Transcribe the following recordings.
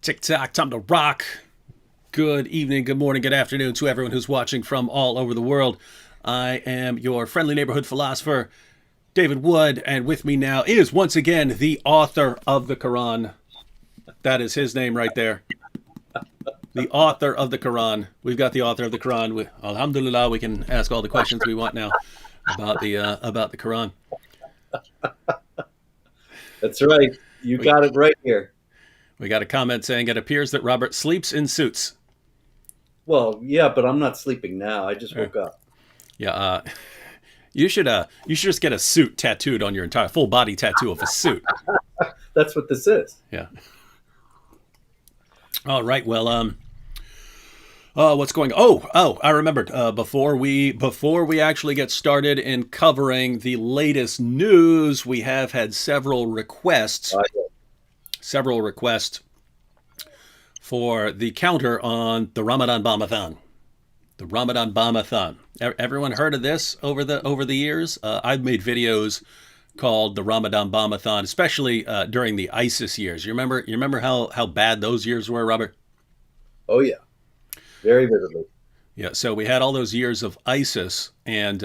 TikTok, time to rock. Good evening, good morning, good afternoon to everyone who's watching from all over the world. I am your friendly neighborhood philosopher, David Wood, and with me now is once again the author of the Quran. That is his name right there. The author of the Quran. We've got the author of the Quran. Alhamdulillah, we can ask all the questions we want now about the Quran. That's right. You got it right here. We got a comment saying it appears that Robert sleeps in suits. Well, yeah, but I'm not sleeping now. I just woke up. Yeah, you should just get a suit tattooed on your entire full body tattoo of a suit. That's what this is. Yeah. All right. Well, what's going on? Oh, I remembered. Before we actually get started in covering the latest news, we have had several requests for the counter on the Ramadan Bombathon. The Ramadan Bombathon. Everyone heard of this over the years? I've made videos called the Ramadan Bombathon, especially during the ISIS years. You remember how bad those years were, Robert? Oh yeah, very vividly. Yeah, so we had all those years of ISIS, and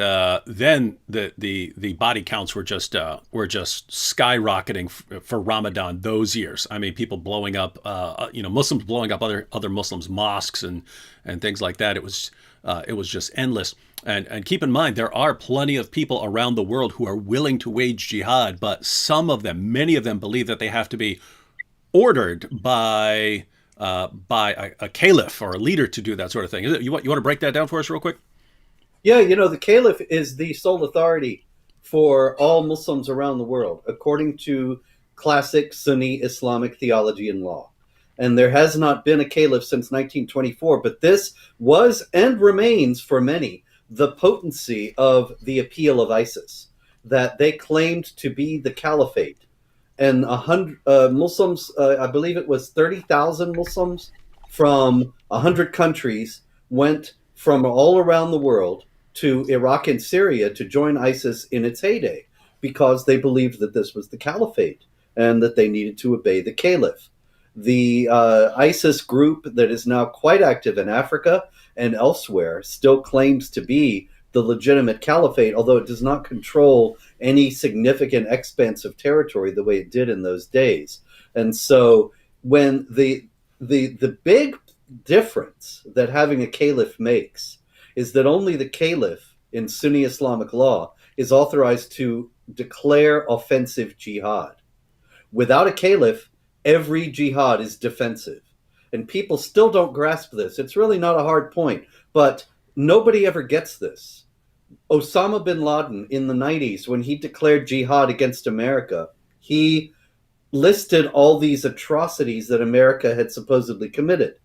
then the body counts were just skyrocketing for Ramadan those years. I mean, people blowing up, Muslims blowing up other Muslims' mosques and things like that. It was just endless. And keep in mind, there are plenty of people around the world who are willing to wage jihad, but many of them believe that they have to be ordered by a caliph or a leader to do that sort of thing. You want to break that down for us real quick? Yeah, the caliph is the sole authority for all Muslims around the world, according to classic Sunni Islamic theology and law. And there has not been a caliph since 1924, but this was and remains for many the potency of the appeal of ISIS, that they claimed to be the caliphate. And 100 Muslims, I believe it was 30,000 Muslims from 100 countries went from all around the world to Iraq and Syria to join ISIS in its heyday, because they believed that this was the caliphate and that they needed to obey the caliph. The ISIS group that is now quite active in Africa and elsewhere still claims to be the legitimate caliphate, although it does not control any significant expanse of territory the way it did in those days. And so when the big difference that having a caliph makes is that only the caliph in Sunni Islamic law is authorized to declare offensive jihad. Without a caliph, every jihad is defensive. And people still don't grasp this. It's really not a hard point, but nobody ever gets this. Osama bin Laden in the 90s, when he declared jihad against America, he listed all these atrocities that America had supposedly committed.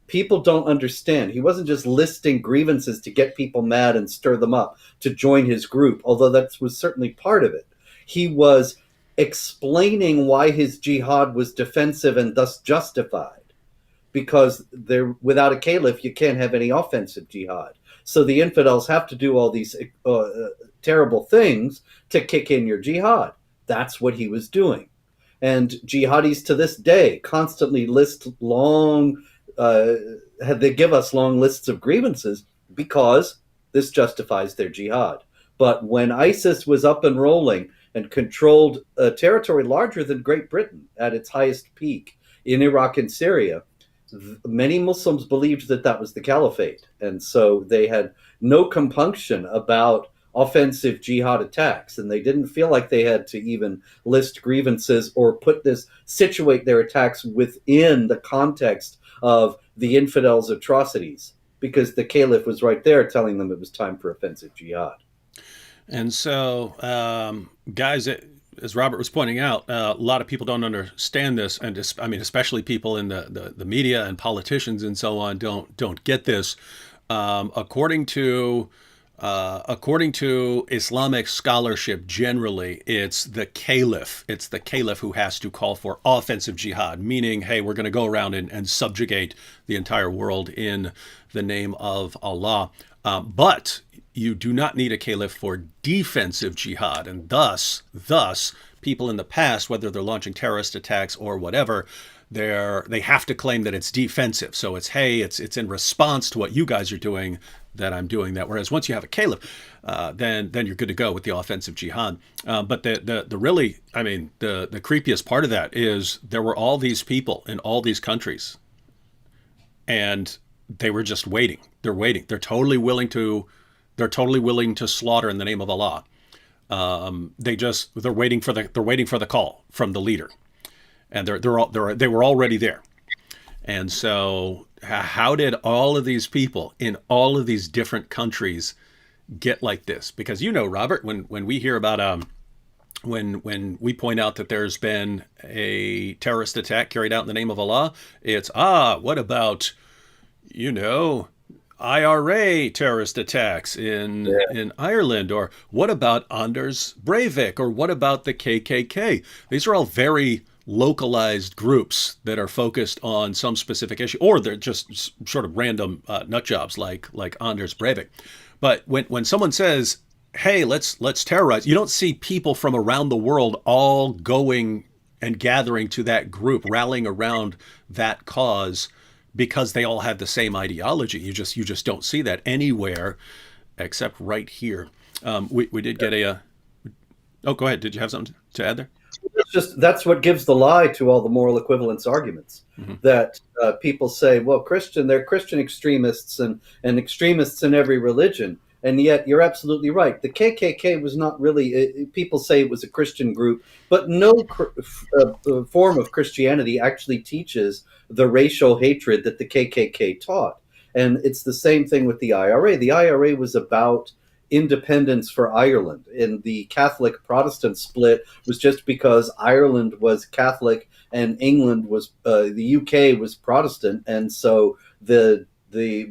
People don't understand. He wasn't just listing grievances to get people mad and stir them up to join his group, although that was certainly part of it. He was explaining why his jihad was defensive and thus justified, because without a caliph, you can't have any offensive jihad. So the infidels have to do all these terrible things to kick in your jihad. That's what he was doing. And jihadis to this day constantly they give us long lists of grievances because this justifies their jihad. But when ISIS was up and rolling and controlled a territory larger than Great Britain at its highest peak in Iraq and Syria, many Muslims believed that that was the caliphate. And so they had no compunction about offensive jihad attacks. And they didn't feel like they had to even list grievances or situate their attacks within the context of the infidels' atrocities, because the caliph was right there telling them it was time for offensive jihad. And so, guys, as Robert was pointing out, a lot of people don't understand this, and especially people in the media and politicians and so on don't get this. According to Islamic scholarship, generally, it's the caliph. It's the caliph who has to call for offensive jihad, meaning, hey, we're going to go around and subjugate the entire world in the name of Allah. But you do not need a caliph for defensive jihad, and thus people in the past, whether they're launching terrorist attacks or whatever, they have to claim that it's defensive. So it's, hey, it's in response to what you guys are doing that I'm doing that. Whereas once you have a caliph, then you're good to go with the offensive jihad. But the really, I mean, the creepiest part of that is there were all these people in all these countries, and they were just waiting. They're waiting. They're totally willing to slaughter in the name of Allah. They're waiting for the call from the leader, and they were already there. And so, how did all of these people in all of these different countries get like this? Because Robert, when we hear about when we point out that there's been a terrorist attack carried out in the name of Allah, it's what about IRA terrorist attacks in Ireland, or what about Anders Breivik, or what about the KKK? These are all very localized groups that are focused on some specific issue, or they're just sort of random nut jobs like Anders Breivik. But when someone says, "Hey, let's terrorize," you don't see people from around the world all going and gathering to that group, rallying around that cause because they all have the same ideology. You just don't see that anywhere except right here. We did get a. Oh, go ahead. Did you have something to add there? That's what gives the lie to all the moral equivalence arguments. Mm-hmm. That people say, well, they're Christian extremists and extremists in every religion. And yet you're absolutely right. The KKK was not really, people say it was a Christian group, but no form of Christianity actually teaches the racial hatred that the KKK taught. And it's the same thing with the IRA. The IRA was about independence for Ireland, and the Catholic Protestant split was just because Ireland was Catholic and England was the UK was Protestant, and so the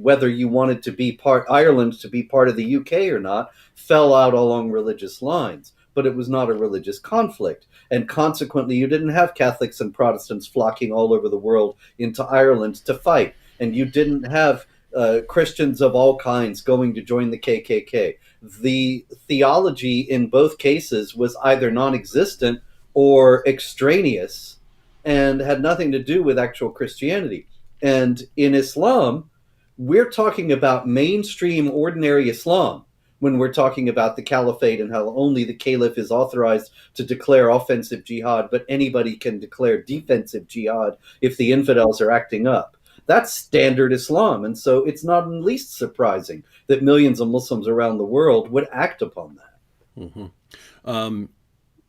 whether you wanted to be Ireland to be part of the UK or not fell out along religious lines, but it was not a religious conflict, and consequently you didn't have Catholics and Protestants flocking all over the world into Ireland to fight, and you didn't have Christians of all kinds going to join the KKK. The theology in both cases was either non-existent or extraneous and had nothing to do with actual Christianity. And in Islam, we're talking about mainstream ordinary Islam when we're talking about the caliphate and how only the caliph is authorized to declare offensive jihad, but anybody can declare defensive jihad if the infidels are acting up. That's standard Islam. And so it's not in the least surprising that millions of Muslims around the world would act upon that. Mm-hmm.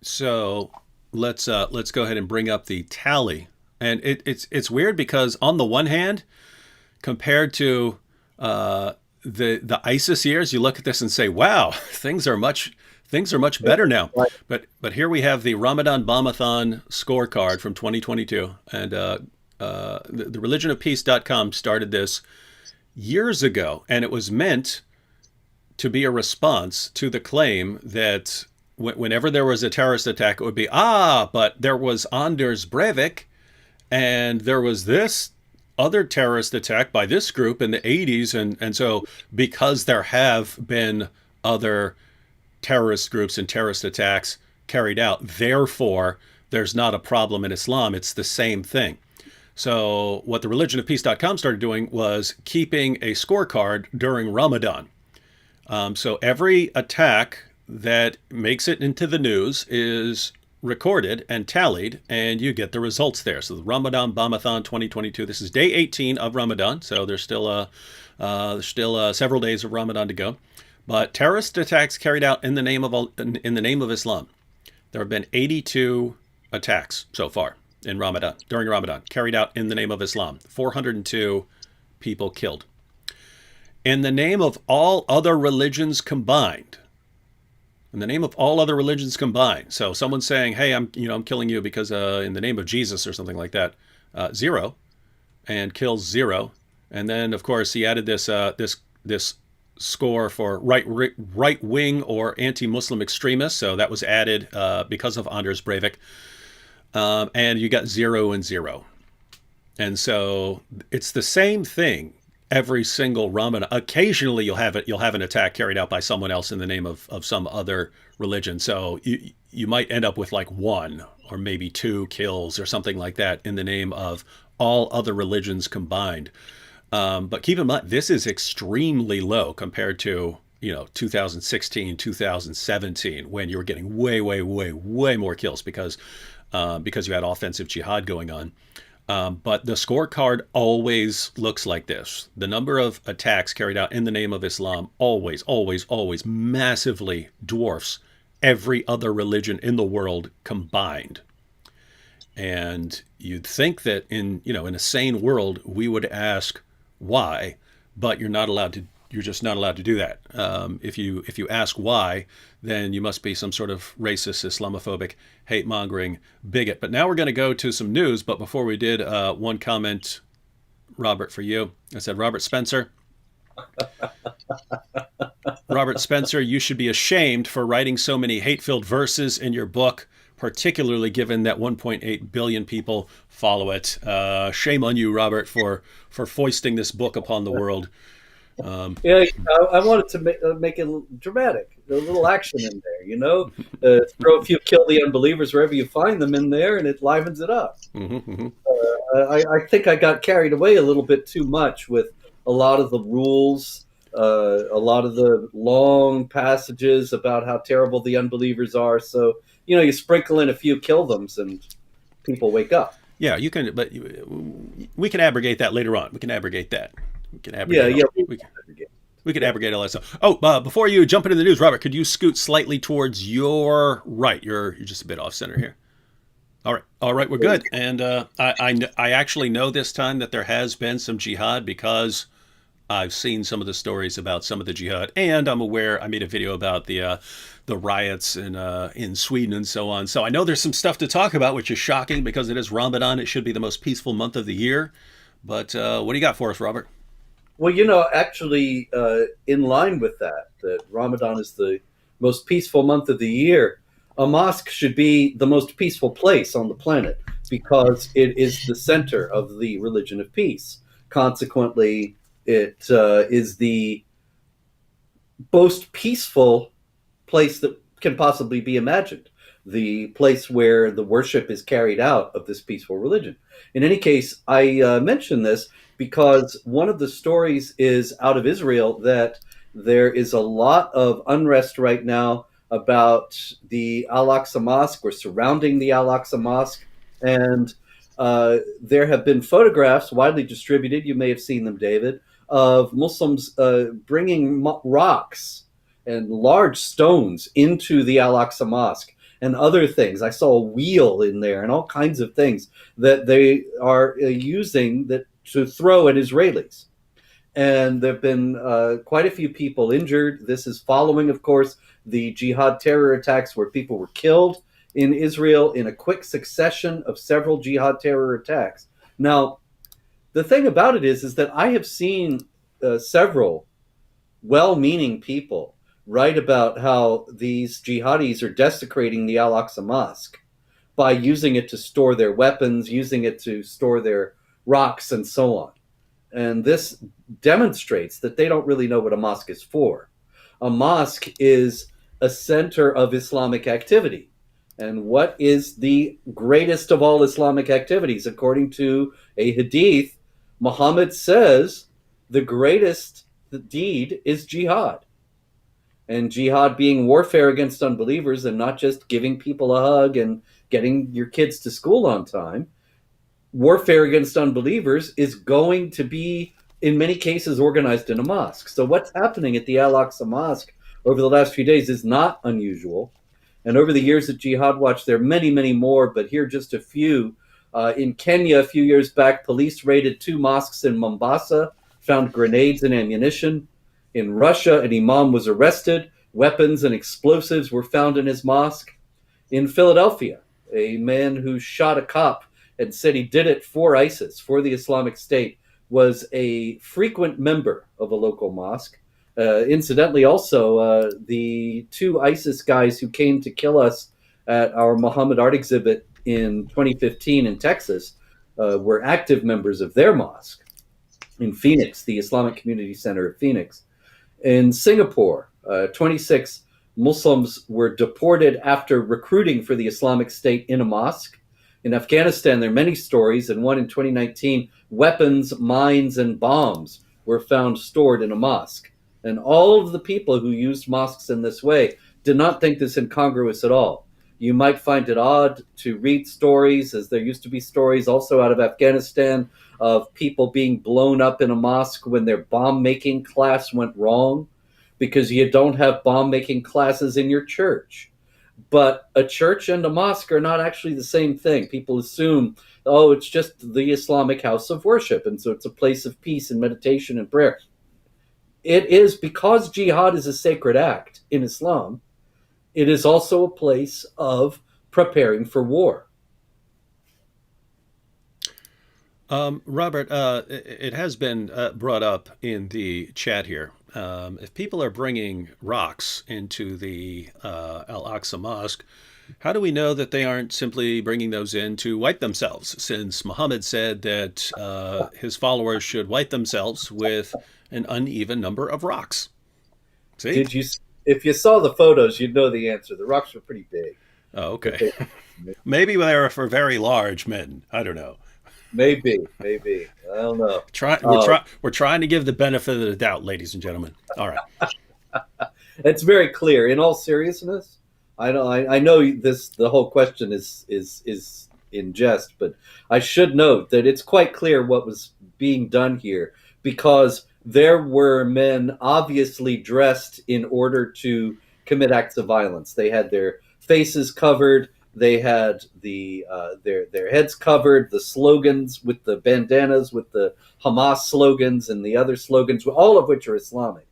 So let's go ahead and bring up the tally. And it's weird because on the one hand, compared to the ISIS years, you look at this and say, wow, things are much better now. Right. But here we have the Ramadan Bombathon scorecard from 2022. And the religionofpeace.com started this years ago, and it was meant to be a response to the claim that whenever there was a terrorist attack, it would be, but there was Anders Breivik, and there was this other terrorist attack by this group in the 80s, and so because there have been other terrorist groups and terrorist attacks carried out, therefore there's not a problem in Islam. It's the same thing. So what the religionofpeace.com started doing was keeping a scorecard during Ramadan. So every attack that makes it into the news is recorded and tallied, and you get the results there. So the Ramadan Bombathon 2022. This is day 18 of Ramadan, so there's still several days of Ramadan to go. But terrorist attacks carried out in the name of Islam. There have been 82 attacks so far during Ramadan, carried out in the name of Islam. 402 people killed. In the name of all other religions combined. In the name of all other religions combined. So someone's saying, hey, I'm killing you because in the name of Jesus or something like that. 0 and kills 0. And then of course he added this score for right wing or anti-Muslim extremists. So that was added because of Anders Breivik. And you got 0 and 0. And so it's the same thing every single Ramadan. Occasionally, you'll have an attack carried out by someone else in the name of some other religion. So you might end up with like one or maybe two kills or something like that in the name of all other religions combined. But keep in mind, this is extremely low compared to 2016, 2017, when you were getting way, way, way, way more kills because you had offensive jihad going on. But the scorecard always looks like this. The number of attacks carried out in the name of Islam always, always, always massively dwarfs every other religion in the world combined. And you'd think that in a sane world we would ask why, but you're just not allowed to do that. If you ask why, then you must be some sort of racist, Islamophobic, hate mongering bigot. But now we're going to go to some news. But before we did, one comment, Robert, for you. I said, Robert Spencer. Robert Spencer, you should be ashamed for writing so many hate-filled verses in your book, particularly given that 1.8 billion people follow it. Shame on you, Robert, for foisting this book upon the world. Yeah, I wanted to make it dramatic, a little action in there, throw a few kill the unbelievers wherever you find them in there, and it livens it up. Mm-hmm, mm-hmm. I think I got carried away a little bit too much with a lot of the rules, a lot of the long passages about how terrible the unbelievers are. So, you sprinkle in a few kill thems and people wake up. Yeah, you can, but we can abrogate that later on. We can abrogate that. We can abrogate. We can abrogate all that stuff. Oh, before you jump into the news, Robert, could you scoot slightly towards your right? You're just a bit off center here. All right, we're good. And I actually know this time that there has been some jihad because I've seen some of the stories about some of the jihad, and I'm aware. I made a video about the riots in Sweden and so on. So I know there's some stuff to talk about, which is shocking because it is Ramadan. It should be the most peaceful month of the year. But what do you got for us, Robert? Well, actually, in line with that Ramadan is the most peaceful month of the year, a mosque should be the most peaceful place on the planet because it is the center of the religion of peace. Consequently, it is the most peaceful place that can possibly be imagined, the place where the worship is carried out of this peaceful religion. In any case, I mention this because one of the stories is out of Israel that there is a lot of unrest right now about the Al-Aqsa Mosque or surrounding the Al-Aqsa Mosque. And there have been photographs widely distributed, you may have seen them, David, of Muslims bringing rocks and large stones into the Al-Aqsa Mosque and other things. I saw a wheel in there and all kinds of things that they are using to throw at Israelis. And there have been quite a few people injured. This is following, of course, the jihad terror attacks where people were killed in Israel in a quick succession of several jihad terror attacks. Now, the thing about it is that I have seen several well-meaning people write about how these jihadis are desecrating the Al-Aqsa Mosque by using it to store their weapons, using it to store their rocks, and so on. And this demonstrates that they don't really know what a mosque is for. A mosque is a center of Islamic activity. And what is the greatest of all Islamic activities? According to a hadith, Muhammad says the greatest deed is jihad. And jihad being warfare against unbelievers and not just giving people a hug and getting your kids to school on time. Warfare against unbelievers is going to be, in many cases, organized in a mosque. So what's happening at the Al-Aqsa Mosque over the last few days is not unusual. And over the years at Jihad Watch, there are many, many more, but here are just a few. In Kenya, a few years back, police raided 2 mosques in Mombasa, found grenades and ammunition. In Russia, an imam was arrested. Weapons and explosives were found in his mosque. In Philadelphia, a man who shot a cop and said he did it for ISIS, for the Islamic State, was a frequent member of a local mosque. Incidentally, also, the 2 ISIS guys who came to kill us at our Muhammad art exhibit in 2015 in Texas were active members of their mosque. in Phoenix, the Islamic Community Center of Phoenix. In Singapore, 26 Muslims were deported after recruiting for the Islamic State in a mosque. In Afghanistan, there are many stories, and one in 2019, weapons, mines, and bombs were found stored in a mosque. And all of the people who used mosques in this way did not think this incongruous at all. You might find it odd to read stories, as there used to be stories also out of Afghanistan of people being blown up in a mosque when their bomb making class went wrong, because you don't have bomb making classes in your church. But a church and a mosque are not actually the same thing. People assume, oh, it's just the Islamic house of worship, and so it's a place of peace and meditation and prayer. It is, because jihad is a sacred act in Islam, it is also a place of preparing for war. Robert, it has been brought up in the chat here. If people are bringing rocks into the Al Aqsa Mosque, how do we know that they aren't simply bringing those in to wipe themselves? Since Muhammad said that his followers should wipe themselves with an uneven number of rocks. See? Did you? If you saw the photos, you'd know the answer. The rocks were pretty big. Oh, okay. Maybe they were for very large men. I don't know. Maybe. I don't know. We're trying to give the benefit of the doubt, ladies and gentlemen. All right. It's very clear. In all seriousness, I know this. The whole question is in jest, but I should note that it's quite clear what was being done here, because there were men obviously dressed in order to commit acts of violence. They had their faces covered. They had their heads covered. The slogans with the bandanas, with the Hamas slogans and the other slogans, all of which are Islamic,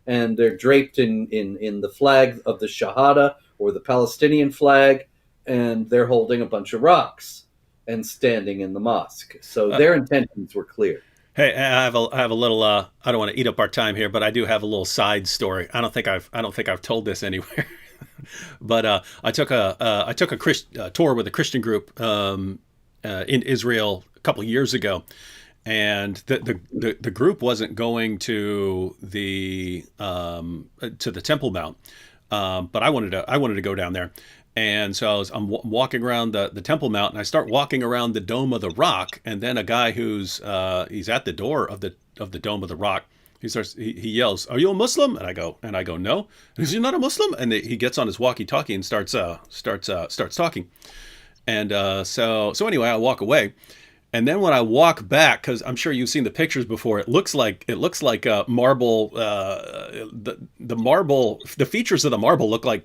and they're draped in the flag of the Shahada, or the Palestinian flag, and they're holding a bunch of rocks and standing in the mosque. So their intentions were clear. Hey, I have a little. I don't want to eat up our time here, but I do have a little side story. I don't think I've told this anywhere. But I took a tour with a Christian group in Israel a couple of years ago, and the group wasn't going to the Temple Mount, but I wanted to go down there. And so I'm walking around the Temple Mount, and I start walking around the Dome of the Rock, and then a guy who's he's at the door of the Dome of the Rock. He yells, "Are you a Muslim?" And I go, "No." "Is he not a Muslim?" And he gets on his walkie-talkie and starts talking. And so anyway, I walk away. And then when I walk back, because I'm sure you've seen the pictures before, it looks like marble. The marble, the features of the marble look like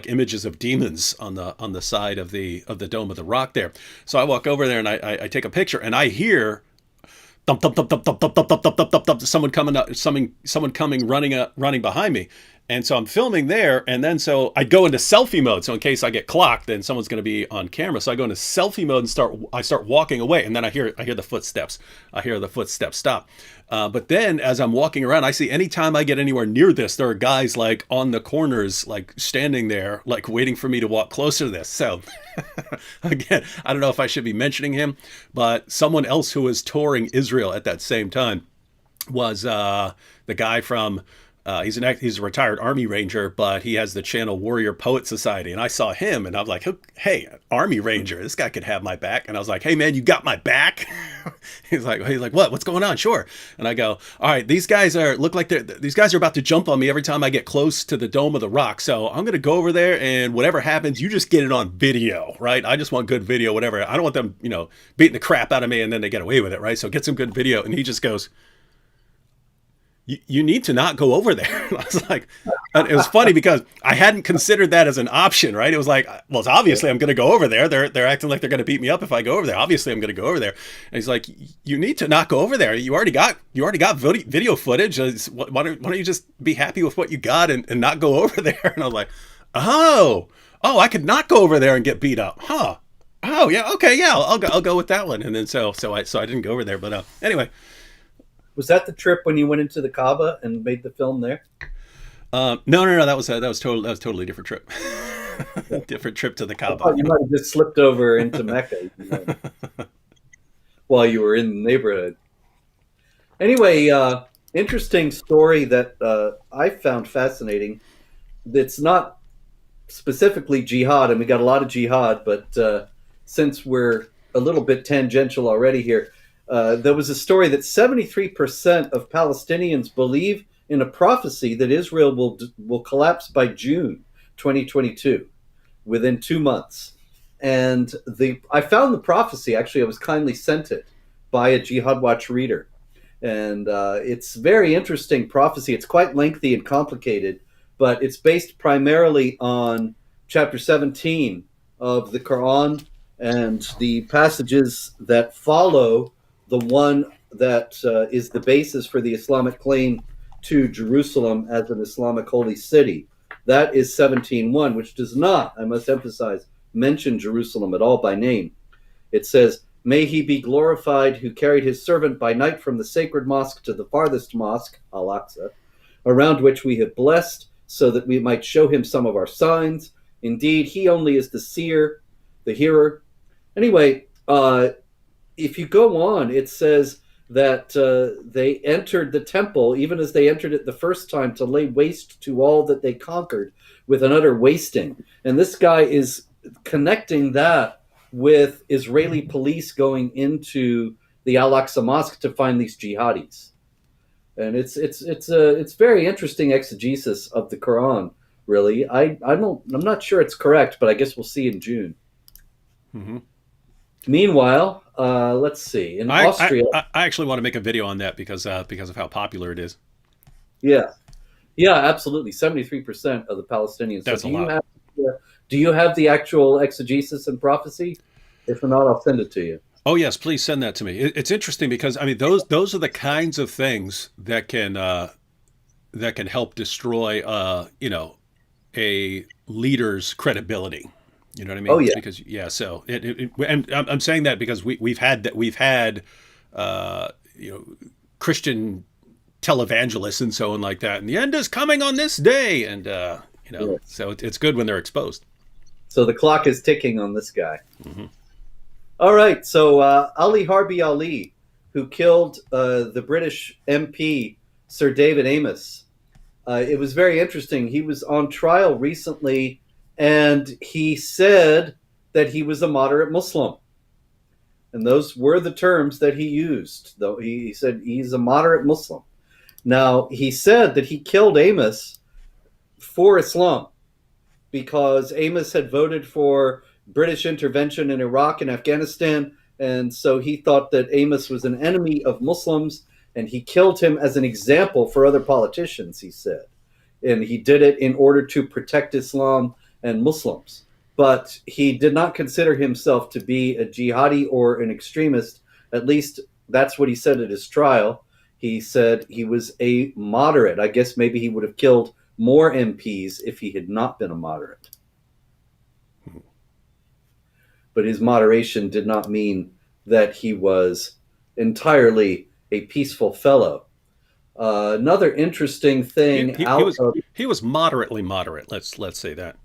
images of demons on the side of the Dome of the Rock there. So I walk over there and I take a picture, and I hear thump thump thump thump thump thump thump thump thump thump thump. Someone coming running behind me. And so I'm filming there, and then so I go into selfie mode. So in case I get clocked, then someone's going to be on camera. So I go into selfie mode and I start walking away, and then I hear the footsteps. I hear the footsteps stop. But then as I'm walking around, I see anytime I get anywhere near this, there are guys like on the corners, like standing there, like waiting for me to walk closer to this. So again, I don't know if I should be mentioning him, but someone else who was touring Israel at that same time was the guy from. He's a retired Army Ranger, but he has the channel Warrior Poet Society. And I saw him, and I was like, "Hey, Army Ranger, this guy could have my back." And I was like, "Hey, man, you got my back?" He's like, "What? What's going on?" "Sure." And I go, "All right, these guys are about to jump on me every time I get close to the Dome of the Rock. So I'm gonna go over there, and whatever happens, you just get it on video, right? I just want good video, whatever. I don't want them, beating the crap out of me, and then they get away with it, right? So get some good video." And he just goes, You need to not go over there. I was like, and it was funny because I hadn't considered that as an option, right? It was like, well, it's obviously I'm going to go over there. They're acting like they're going to beat me up if I go over there. Obviously, I'm going to go over there. And he's like, you need to not go over there. You already got video footage. Why don't you just be happy with what you got and not go over there? And I was like, oh, I could not go over there and get beat up, huh? Oh yeah, okay, yeah, I'll go with that one. And then so I didn't go over there, but anyway. Was that the trip when you went into the Kaaba and made the film there? No. That was totally different trip. Different trip to the Kaaba. You might have just slipped over into Mecca while you were in the neighborhood. Anyway, interesting story that I found fascinating. That's not specifically jihad, and we got a lot of jihad, but since we're a little bit tangential already here, there was a story that 73% of Palestinians believe in a prophecy that Israel will collapse by June 2022, within 2 months. And the I found the prophecy. Actually, I was kindly sent it by a Jihad Watch reader, and it's very interesting prophecy. It's quite lengthy and complicated, but it's based primarily on chapter 17 of the Quran and the passages that follow the one that is the basis for the Islamic claim to Jerusalem as an Islamic holy city. That is 17:1, which does not, I must emphasize, mention Jerusalem at all by name. It says, "May he be glorified who carried his servant by night from the sacred mosque to the farthest mosque, Al Aqsa, around which we have blessed, so that we might show him some of our signs. Indeed, he only is the seer, the hearer." Anyway, if you go on, it says that they entered the temple, even as they entered it the first time, to lay waste to all that they conquered with an utter wasting. And this guy is connecting that with Israeli police going into the Al Aqsa Mosque to find these jihadis. And it's very interesting exegesis of the Quran. Really, I'm not sure it's correct, but I guess we'll see in June. Hmm. Meanwhile, let's see. In I, Austria, I actually want to make a video on that because of how popular it is. yeah, yeah, absolutely. 73% of the Palestinians. So That's a lot. do you have the actual exegesis and prophecy? If not, I'll send it to you. Oh yes, please send that to me. It's interesting because I mean those are the kinds of things that can help destroy a leader's credibility. You know what I Oh mean? yeah, Because yeah, so and I'm saying that because we've had uh, you know Christian televangelists and so on like that, and the end is coming on this day, and yeah. so it's good when they're exposed. So the clock is ticking on this guy. Hmm. All right. So Ali Harbi Ali, who killed the British MP Sir David Amos, it was very interesting. He was on trial recently, and he said that he was a moderate Muslim. And those were the terms that he used, though he said he's a moderate Muslim. Now, he said that he killed Amos for Islam because Amos had voted for British intervention in Iraq and Afghanistan. And so he thought that Amos was an enemy of Muslims, and he killed him as an example for other politicians, he said. And he did it in order to protect Islam and Muslims. But he did not consider himself to be a jihadi or an extremist. At least that's what he said at his trial. He said he was a moderate. I guess maybe he would have killed more MPs if he had not been a moderate. But his moderation did not mean that he was entirely a peaceful fellow. Another interesting He, thing he, he out was of he was moderately moderate. Let's say that.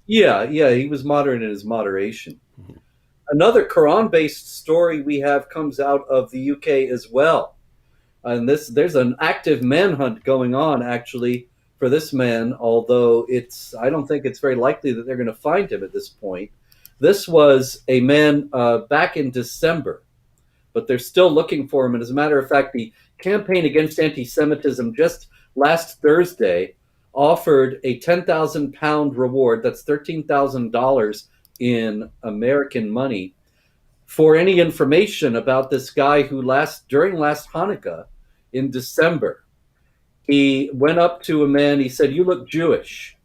yeah, yeah, he was moderate in his moderation. Mhm. Another Quran-based story we have comes out of the UK as well, and this there's an active manhunt going on actually for this man. Although I don't think it's very likely that they're going to find him at this point. This was a man back in December, but they're still looking for him. And as a matter of fact, the Campaign Against Anti-Semitism just last Thursday offered a £10,000 reward. That's $13,000 in American money for any information about this guy who during last Hanukkah in December, he went up to a man. He said, "You look Jewish,"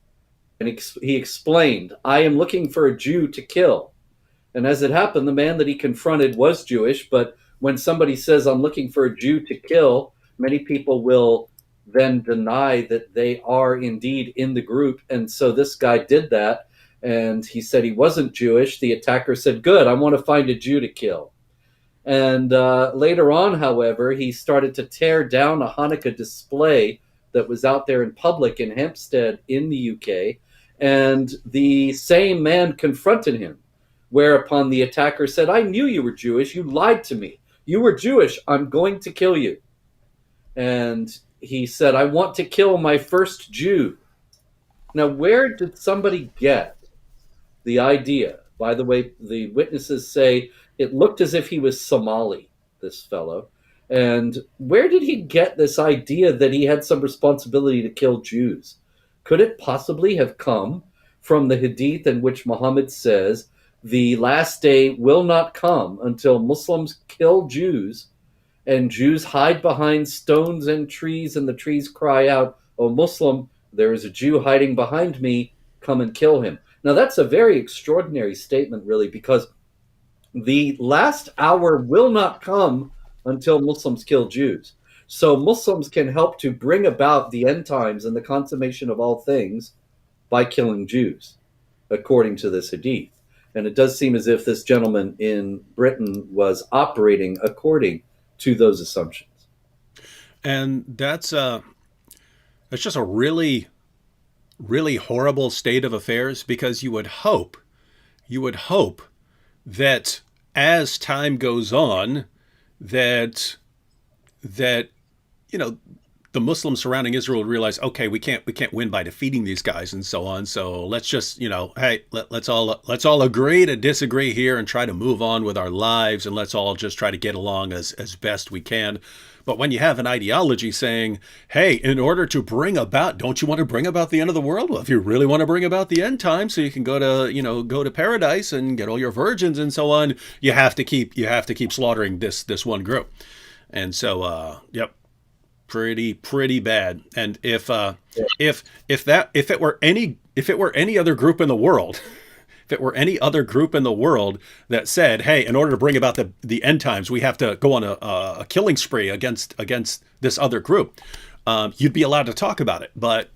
and he explained, "I am looking for a Jew to kill." And as it happened, the man that he confronted was Jewish. But when somebody says, "I'm looking for a Jew to kill," many people will then deny that they are indeed in the group. And so this guy did that. And he said he wasn't Jewish. The attacker said, "Good, I want to find a Jew to kill." And later on, however, he started to tear down a Hanukkah display that was out there in public in Hampstead in the UK. And the same man confronted him, whereupon the attacker said, "I knew you were Jewish. You lied to me. You were Jewish. I'm going to kill you." and he said, "I want to kill my first Jew." Now, where did somebody get the idea? By the way, the witnesses say it looked as if he was Somali, this fellow. And where did he get this idea that he had some responsibility to kill Jews? Could it possibly have come from the hadith in which Muhammad says, "The last day will not come until Muslims kill Jews, and Jews hide behind stones and trees, and the trees cry out, 'O Muslim, there is a Jew hiding behind me, come and kill him.'" Now, that's a very extraordinary statement, really, because the last hour will not come until Muslims kill Jews. So Muslims can help to bring about the end times and the consummation of all things by killing Jews, according to this hadith. And it does seem as if this gentleman in Britain was operating according to those assumptions. And that's just a really really horrible state of affairs, because you would hope that as time goes on, that you know the Muslims surrounding Israel realize, okay, we can't win by defeating these guys and so on. So let's just, hey, let's all agree to disagree here and try to move on with our lives, and let's all just try to get along as best we can. But when you have an ideology saying, hey, in order to bring about, don't you want to bring about the end of the world? Well, if you really want to bring about the end time so you can go to paradise and get all your virgins and so on, you have to keep slaughtering this one group. And so, yep, pretty bad. And if it were any other group in the world, if it were any other group in the world that said, hey, in order to bring about the end times, we have to go on a killing spree against this other group, you'd be allowed to talk about it. But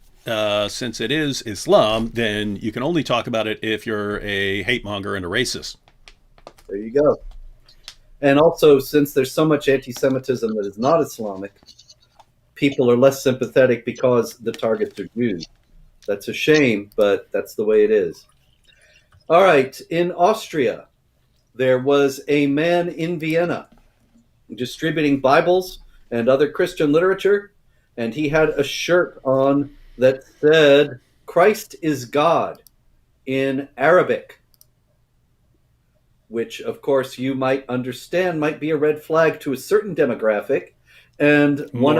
since it is Islam, then you can only talk about it if you're a hate monger and a racist. There you go. And also, since there's so much anti-Semitism that is not Islamic, people are less sympathetic because the targets are Jews. That's a shame, but that's the way it is. All right, in Austria, there was a man in Vienna distributing Bibles and other Christian literature, and he had a shirt on that said, "Christ is God," in Arabic, which, of course, you might understand might be a red flag to a certain demographic. And one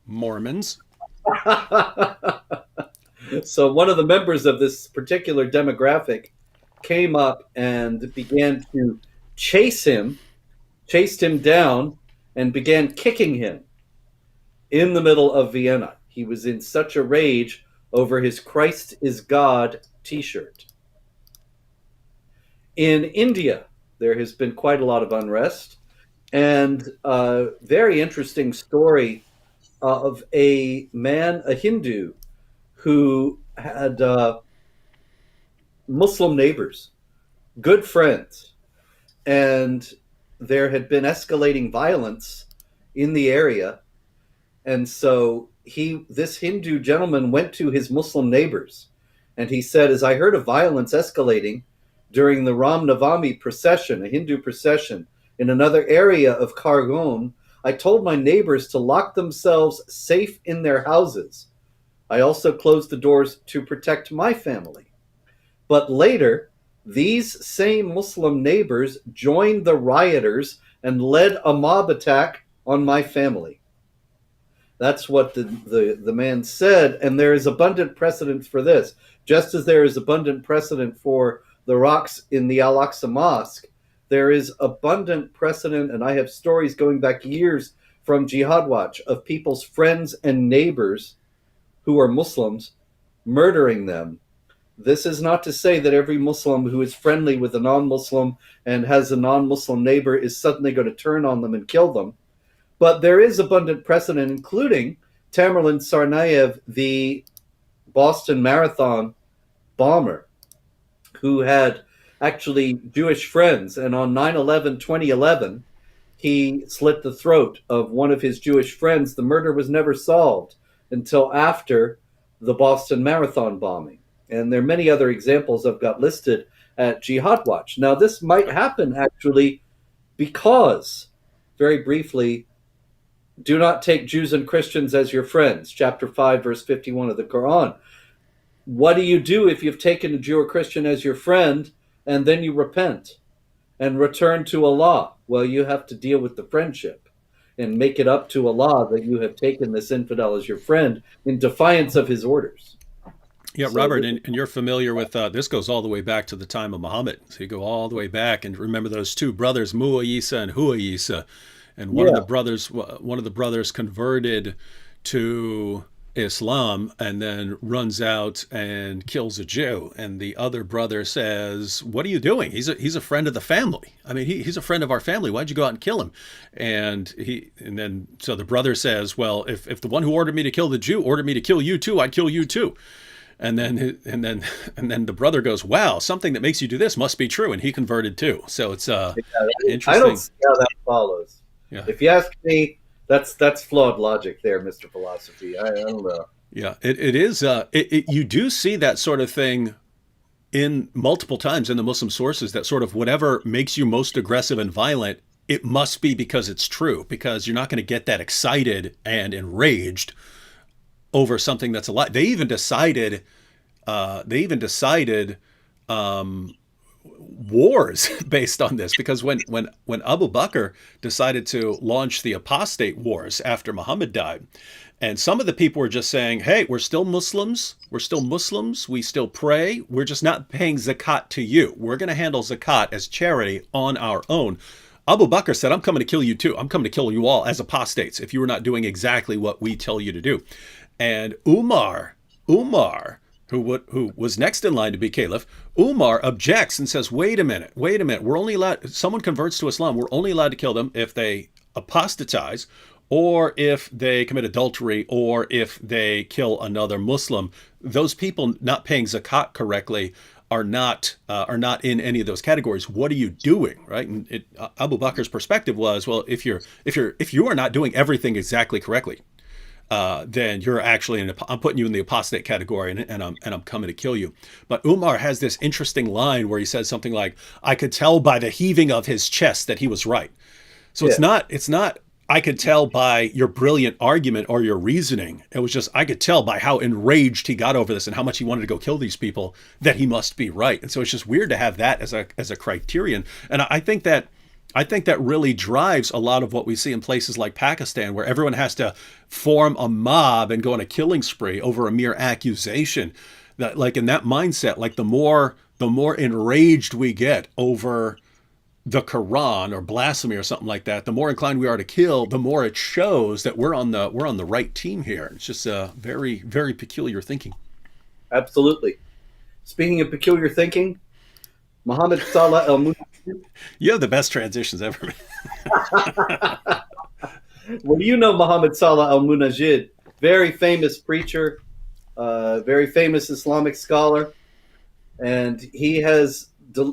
Mormons. So one of the members of this particular demographic came up and began to chased him down, and began kicking him in the middle of Vienna. He was in such a rage over his "Christ is God" t-shirt. In India, there has been quite a lot of unrest, and a very interesting story of a man, a Hindu, who had Muslim neighbors, good friends, and there had been escalating violence in the area. And so this Hindu gentleman went to his Muslim neighbors, and he said, "As I heard of violence escalating during the Ram Navami procession, a Hindu procession, in another area of Khargone, I told my neighbors to lock themselves safe in their houses. I also closed the doors to protect my family. But later, these same Muslim neighbors joined the rioters and led a mob attack on my family." That's what the man said, and there is abundant precedent for this. Just as there is abundant precedent for the rocks in the Al-Aqsa Mosque, there is abundant precedent, and I have stories going back years from Jihad Watch, of people's friends and neighbors who are Muslims murdering them. This is not to say that every Muslim who is friendly with a non-Muslim and has a non-Muslim neighbor is suddenly going to turn on them and kill them. But there is abundant precedent, including Tamerlan Tsarnaev, the Boston Marathon bomber, who had actually Jewish friends. And on 9/11, 2011, he slit the throat of one of his Jewish friends. The murder was never solved until after the Boston Marathon bombing. And there are many other examples I've got listed at Jihad Watch. Now, this might happen actually because, very briefly, do not take Jews and Christians as your friends, chapter 5, verse 51 of the Quran. What do you do if you've taken a Jew or Christian as your friend and then you repent and return to Allah? Well, you have to deal with the friendship and make it up to Allah that you have taken this infidel as your friend in defiance of his orders. Yeah, So Robert, this, and you're familiar with this goes all the way back to the time of Muhammad. So you go all the way back and remember those two brothers, Mu'isa and Hu'isa, and yeah, one of the brothers converted to Islam and then runs out and kills a Jew, and the other brother says, "What are you doing? He's a friend of the family. I mean, he's a friend of our family. Why'd you go out and kill him?" And then so the brother says, "Well, if the one who ordered me to kill the Jew ordered me to kill you too, I'd kill you too." And then the brother goes, "Wow, something that makes you do this must be true," and he converted too. So it's I don't interesting. see how that follows. Yeah, If you ask me, that's flawed logic there, Mr. Philosophy. I don't know. yeah. It is. You do see that sort of thing in multiple times in the Muslim sources. That sort of whatever makes you most aggressive and violent, it must be because it's true. Because you're not going to get that excited and enraged over something that's a lie. They even decided. Um, wars based on this because when Abu Bakr decided to launch the apostate wars after Muhammad died, and some of the people were just saying, "Hey, we're still Muslims. We're still Muslims. We still pray. We're just not paying zakat to you. We're going to handle zakat as charity on our own." Abu Bakr said, "I'm coming to kill you too. I'm coming to kill you all as apostates if you are not doing exactly what we tell you to do." And Umar, who was next in line to be caliph, Umar objects and says, wait a minute. We're only allowed, someone converts to Islam, we're only allowed to kill them if they apostatize or if they commit adultery or if they kill another Muslim. Those people not paying zakat correctly are not in any of those categories. What are you doing, right? And Abu Bakr's perspective was, well, if you are not doing everything exactly correctly, then you're actually I'm putting you in the apostate category, and I'm coming to kill you. But Umar has this interesting line where he says something like, "I could tell by the heaving of his chest that he was right." So Yeah, it's not I could tell by your brilliant argument or your reasoning. It was just I could tell by how enraged he got over this and how much he wanted to go kill these people that he must be right. And so it's just weird to have that as a criterion. And I think that really drives a lot of what we see in places like Pakistan, where everyone has to form a mob and go on a killing spree over a mere accusation. That, like in that mindset, like the more enraged we get over the Quran or blasphemy or something like that, the more inclined we are to kill, the more it shows that we're on the right team here. It's just very, very peculiar thinking. absolutely. Speaking of peculiar thinking, Muhammad Salah al You have the best transitions ever. Well, you know Muhammad Salah al Munajid, very famous preacher, very famous Islamic scholar, and he has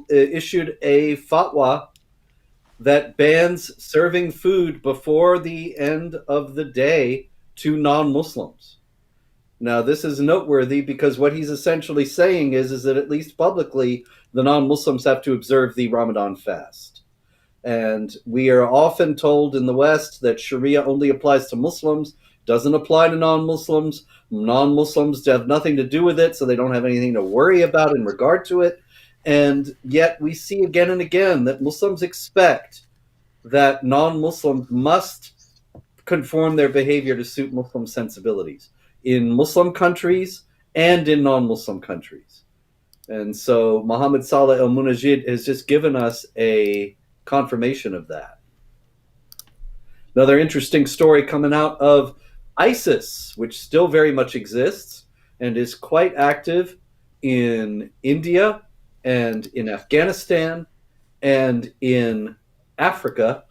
issued a fatwa that bans serving food before the end of the day to non-Muslims. Now, this is noteworthy because what he's essentially saying is that at least publicly, the non-Muslims have to observe the Ramadan fast. And we are often told in the West that Sharia only applies to Muslims, doesn't apply to non-Muslims. Non-Muslims have nothing to do with it, so they don't have anything to worry about in regard to it. And yet we see again and again that Muslims expect that non-Muslims must conform their behavior to suit Muslim sensibilities in Muslim countries and in non-Muslim countries. And so Muhammad Saleh al-Munajid has just given us a confirmation of that. Another interesting story coming out of ISIS, which still very much exists and is quite active in India and in Afghanistan and in Africa,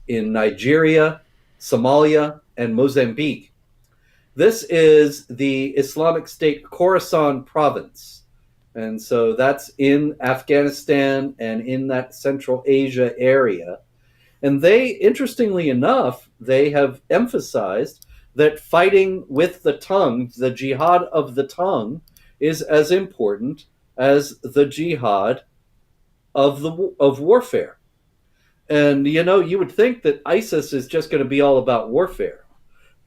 in Nigeria, Somalia, and Mozambique. This is the Islamic State Khorasan province. And so that's in Afghanistan and in that Central Asia area. And they, interestingly enough, they have emphasized that fighting with the tongue, the jihad of the tongue, is as important as the jihad of warfare. And you know, you would think that ISIS is just going to be all about warfare.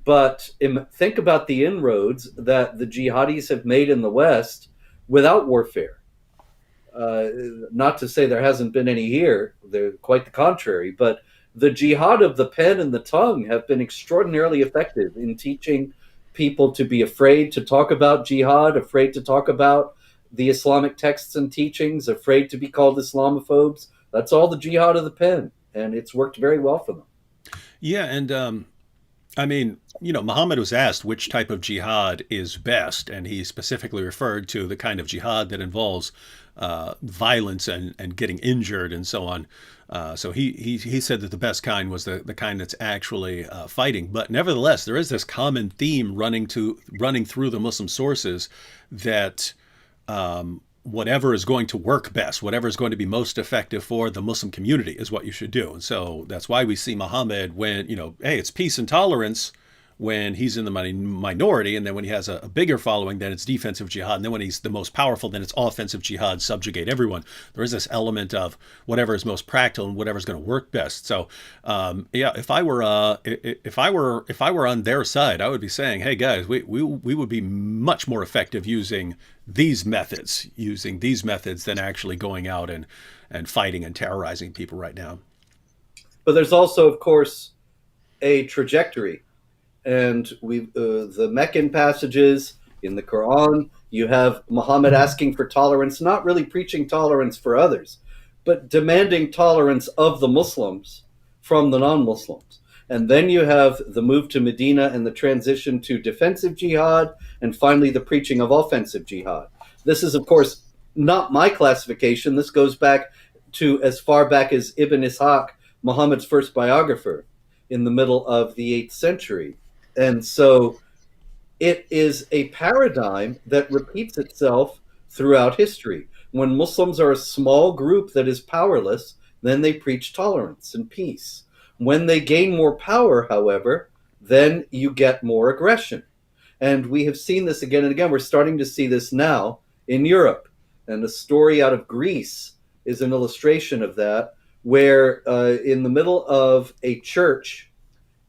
But think about the inroads that the jihadis have made in the West without warfare. Uh, Not to say there hasn't been any here, they're quite the contrary, but the jihad of the pen and the tongue have been extraordinarily effective in teaching people to be afraid to talk about jihad, afraid to talk about the Islamic texts and teachings, afraid to be called Islamophobes. That's all the jihad of the pen, and it's worked very well for them. Yeah, and I mean, Muhammad was asked which type of jihad is best, and he specifically referred to the kind of jihad that involves violence and getting injured and so on. So he said that the best kind was the kind that's actually fighting. But nevertheless, there is this common theme running through the Muslim sources that whatever is going to work best, whatever is going to be most effective for the Muslim community is what you should do. And so that's why we see Muhammad when, hey, it's peace and tolerance when he's in the minority. And then when he has a bigger following, then it's defensive jihad. And then when he's the most powerful, then it's offensive jihad, subjugate everyone. There is this element of whatever is most practical and whatever's going to work best. So, yeah, if I were on their side, I would be saying, hey guys, we would be much more effective using these methods than actually going out and fighting and terrorizing people right now. But there's also, of course, a trajectory. And the Meccan passages in the Quran, you have Muhammad asking for tolerance, not really preaching tolerance for others, but demanding tolerance of the Muslims from the non-Muslims. And then you have the move to Medina and the transition to defensive jihad, and finally the preaching of offensive jihad. This is, of course, not my classification. This goes back to as far back as Ibn Ishaq, Muhammad's first biographer, in the middle of the 8th century. And so it is a paradigm that repeats itself throughout history. When Muslims are a small group that is powerless, then they preach tolerance and peace. When they gain more power, however, then you get more aggression. And we have seen this again and again. We're starting to see this now in Europe. And the story out of Greece is an illustration of that, where in the middle of a church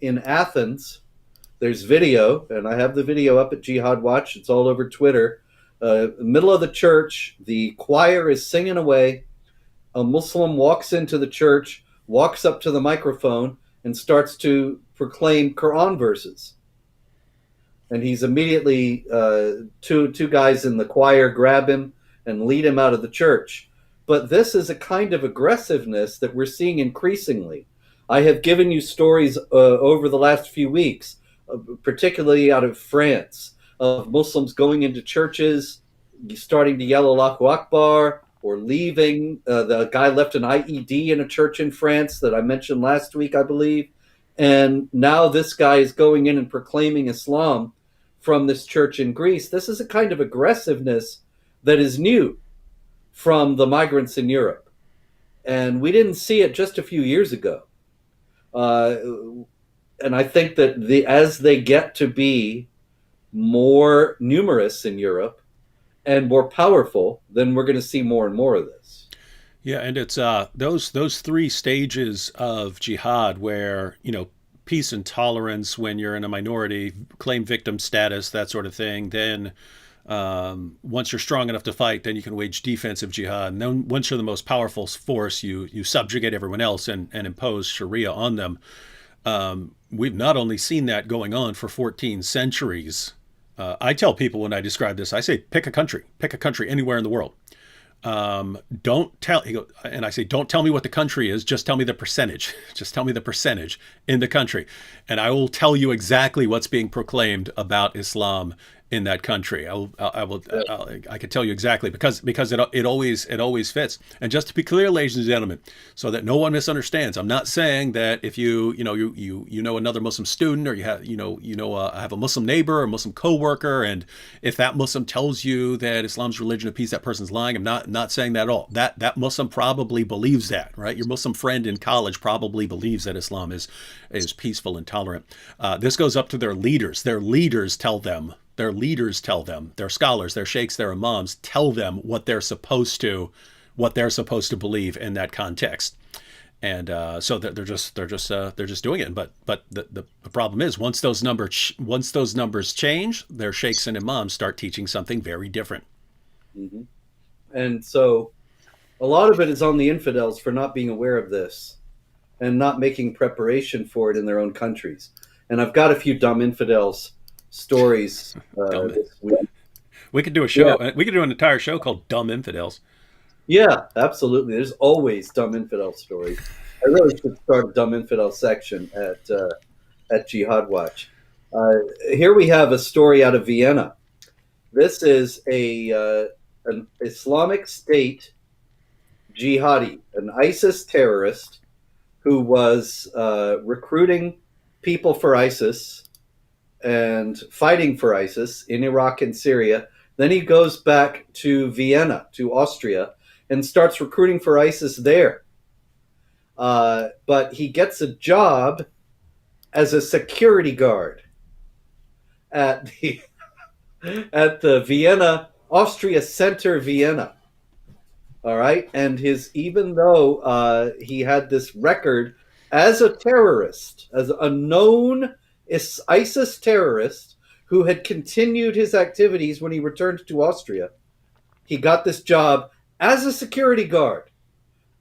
in Athens, there's video, and I have the video up at Jihad Watch. It's all over Twitter. Middle of the church, the choir is singing away. A Muslim walks into the church, walks up to the microphone, and starts to proclaim Quran verses. And he's immediately, two guys in the choir grab him and lead him out of the church. But this is a kind of aggressiveness that we're seeing increasingly. I have given you stories over the last few weeks, particularly out of France, of Muslims going into churches, starting to yell Allahu Akbar, or leaving. The guy left an IED in a church in France that I mentioned last week, I believe. And now this guy is going in and proclaiming Islam from this church in Greece. This is a kind of aggressiveness that is new from the migrants in Europe. And we didn't see it just a few years ago. And I think that as they get to be more numerous in Europe and more powerful, then we're going to see more and more of this. Yeah, and it's those three stages of jihad where peace and tolerance when you're in a minority, claim victim status, that sort of thing. Then once you're strong enough to fight, then you can wage defensive jihad. And then once you're the most powerful force, you subjugate everyone else and impose Sharia on them. We've not only seen that going on for 14 centuries. I tell people when I describe this, I say, pick a country anywhere in the world. Don't tell, and I say, don't tell me what the country is, just tell me the percentage. Just tell me the percentage in the country. And I will tell you exactly what's being proclaimed about Islam in that country. I can tell you exactly because it always fits. And just to be clear, ladies and gentlemen, so that no one misunderstands, I'm not saying that if you know another Muslim student, or you have have a Muslim neighbor or a Muslim coworker, and if that Muslim tells you that Islam's religion of peace, that person's lying. I'm not saying that at all. That Muslim probably believes that, right? Your Muslim friend in college probably believes that Islam is peaceful and tolerant. This goes up to their leaders. Their leaders tell them, their scholars, their sheikhs, their imams tell them what they're supposed to believe in that context. and so they're just doing it. But the problem is once those numbers change, their sheikhs and imams start teaching something very different. Hmm. And so a lot of it is on the infidels for not being aware of this and not making preparation for it in their own countries. And I've got a few dumb infidels stories Dumb. this week. We could do a Yeah, show. We could do an entire show called "Dumb Infidels." yeah, absolutely. There's always dumb infidel stories. I really should start a dumb infidel section at Jihad Watch. Uh, Here we have a story out of Vienna. This is an Islamic State jihadi, an ISIS terrorist who was recruiting people for ISIS and fighting for ISIS in Iraq and Syria. Then he goes back to Vienna, to Austria, and starts recruiting for ISIS there. But he gets a job as a security guard at the at the Vienna Austria Center, Vienna. All right, and his even though he had this record as a terrorist, as a known ISIS terrorist who had continued his activities when he returned to Austria, he got this job as a security guard